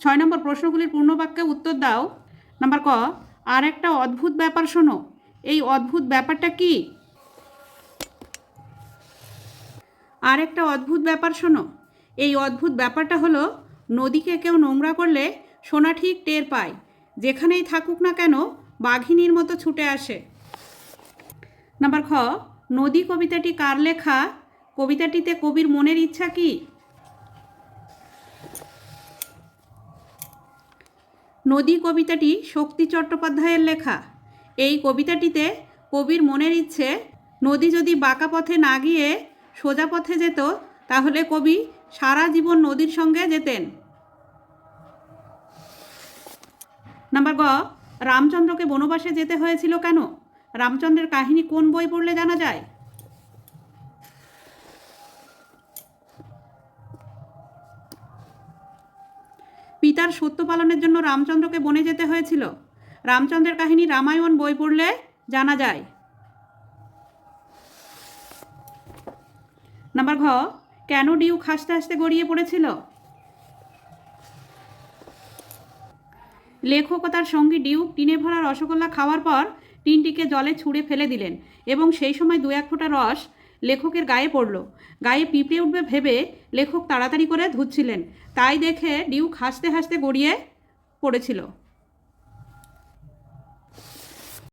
6 নম্বর প্রশ্নগুলির পূর্ণ বাক্যে উত্তর দাও। নাম্বার ক, আর একটা অদ্ভুত ব্যাপার শোনো। এই অদ্ভুত ব্যাপারটা কি? আর একটা অদ্ভুত ব্যাপার শোনো। এই অদ্ভুত ব্যাপারটা হলো, নদীকে কেউ নোংরা করলে সোনা ঠিক টের পায়। যেখানেই থাকুক না কেন বাঘিনীর মতো ছুটে আসে। নাম্বার খ, নদী কবিতাটি কার লেখা? কবিতাটিতে কবির মনের ইচ্ছা কি? নদী কবিতাটি শক্তি চট্টোপাধ্যায়ের লেখা। এই কবিতাটিতে কবির মনের ইচ্ছে, নদী যদি বাঁকা পথে না গিয়ে সোজা পথে যেত তাহলে কবি সারা জীবন নদীর সঙ্গে যেতেন। নাম্বার গ, রামচন্দ্রকে বনবাসে যেতে হয়েছিল কেন? রামচন্দ্রের কাহিনী কোন বই পড়লে জানা যায়? পিতার সত্য পালনের জন্য রামচন্দ্রকে বনে যেতে হয়েছিল। রামচন্দ্রের কাহিনী রামায়ণ বই পড়লে জানা যায়। নাম্বার ঘ, কেন ডিউক হাসতে হাসতে গড়িয়ে পড়েছিল? লেখক ও তার সঙ্গী ডিউক টিনে ভরা রসগোল্লা খাওয়ার পর টিনটিকে জলে ছুঁড়ে ফেলে দিলেন এবং সেই সময় 2-1 ফোঁটা রস লেখকের গায়ে পড়ল। গায়ে পিঁপড়ে উঠবে ভেবে লেখক তাড়াতাড়ি করে ধুচ্ছিলেন, তাই দেখে ডিউক হাসতে হাসতে গড়িয়ে পড়েছিল।